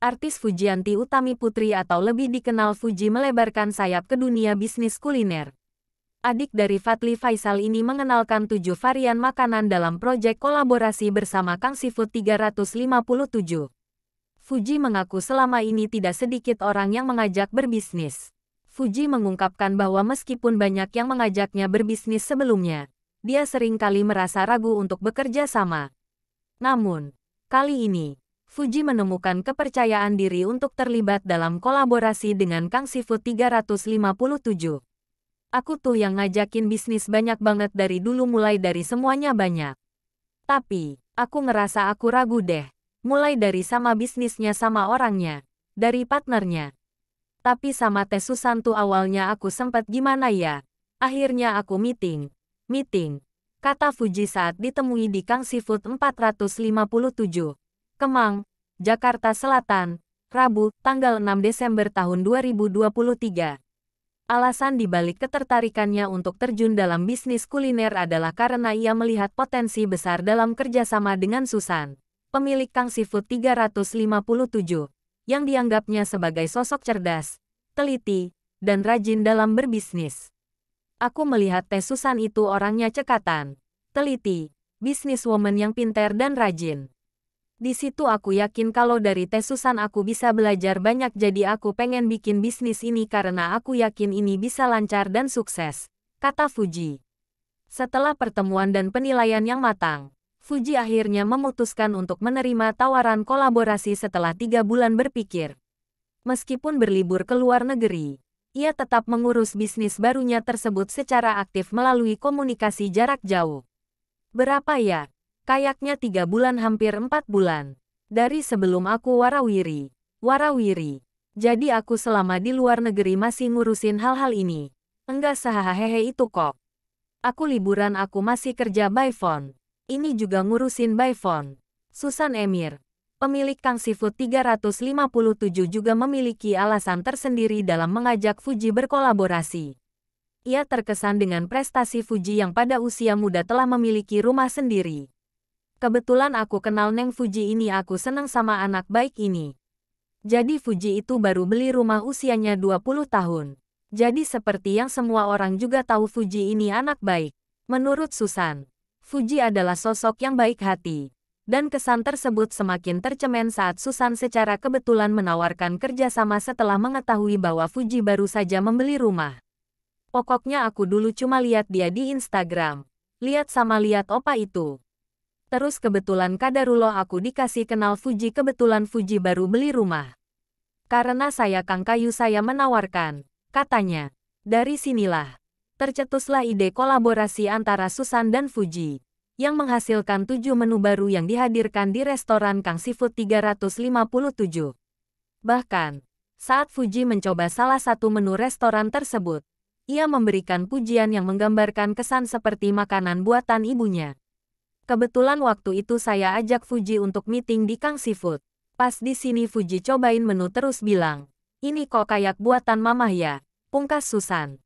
Artis Fujianti Utami Putri atau lebih dikenal Fuji melebarkan sayap ke dunia bisnis kuliner. Adik dari Fadly Faisal ini mengenalkan 7 varian makanan dalam proyek kolaborasi bersama Kang Seafood 357. Fuji mengaku selama ini tidak sedikit orang yang mengajak berbisnis. Fuji mengungkapkan bahwa meskipun banyak yang mengajaknya berbisnis sebelumnya, dia sering kali merasa ragu untuk bekerja sama. Namun, kali ini, Fuji menemukan kepercayaan diri untuk terlibat dalam kolaborasi dengan Kang Seafood 357. Aku tuh yang ngajakin bisnis banyak banget dari dulu, mulai dari semuanya banyak. Tapi, aku ngerasa aku ragu deh. Mulai dari sama bisnisnya sama orangnya, dari partnernya. Tapi sama Teh Susan tuh awalnya aku sempet gimana ya. Akhirnya aku meeting, kata Fuji saat ditemui di Kang Seafood 457, Kemang, Jakarta Selatan, Rabu, tanggal 6 Desember tahun 2023. Alasan dibalik ketertarikannya untuk terjun dalam bisnis kuliner adalah karena ia melihat potensi besar dalam kerjasama dengan Susan, pemilik Kang Seafood 357, yang dianggapnya sebagai sosok cerdas, teliti, dan rajin dalam berbisnis. Aku melihat Teh Susan itu orangnya cekatan, teliti, bisniswoman yang pintar dan rajin. Di situ aku yakin kalau dari Teh Susan aku bisa belajar banyak, jadi aku pengen bikin bisnis ini karena aku yakin ini bisa lancar dan sukses, kata Fuji. Setelah pertemuan dan penilaian yang matang, Fuji akhirnya memutuskan untuk menerima tawaran kolaborasi setelah 3 bulan berpikir. Meskipun berlibur ke luar negeri, ia tetap mengurus bisnis barunya tersebut secara aktif melalui komunikasi jarak jauh. Berapa ya? Kayaknya 3 bulan, hampir 4 bulan. Dari sebelum aku warawiri. Jadi aku selama di luar negeri masih ngurusin hal-hal ini. Enggak sehahehe itu kok. Aku liburan, aku masih kerja by phone. Ini juga ngurusin by phone. Susan Emir, pemilik Kang Seafood 357 juga memiliki alasan tersendiri dalam mengajak Fuji berkolaborasi. Ia terkesan dengan prestasi Fuji yang pada usia muda telah memiliki rumah sendiri. Kebetulan aku kenal Neng Fuji ini, aku senang sama anak baik ini. Jadi Fuji itu baru beli rumah usianya 20 tahun. Jadi seperti yang semua orang juga tahu, Fuji ini anak baik. Menurut Susan, Fuji adalah sosok yang baik hati. Dan kesan tersebut semakin tercemen saat Susan secara kebetulan menawarkan kerjasama setelah mengetahui bahwa Fuji baru saja membeli rumah. Pokoknya aku dulu cuma lihat dia di Instagram. Lihat opa itu. Terus kebetulan kadarullah aku dikasih kenal Fuji, kebetulan Fuji baru beli rumah. Karena saya Kang Kayu saya menawarkan, katanya. Dari sinilah tercetuslah ide kolaborasi antara Susan dan Fuji, yang menghasilkan 7 menu baru yang dihadirkan di restoran Kang Seafood 357. Bahkan, saat Fuji mencoba salah satu menu restoran tersebut, ia memberikan pujian yang menggambarkan kesan seperti makanan buatan ibunya. Kebetulan waktu itu saya ajak Fuji untuk meeting di Kang Seafood. Pas di sini Fuji cobain menu terus bilang, ini kok kayak buatan mamah ya, pungkas Susan.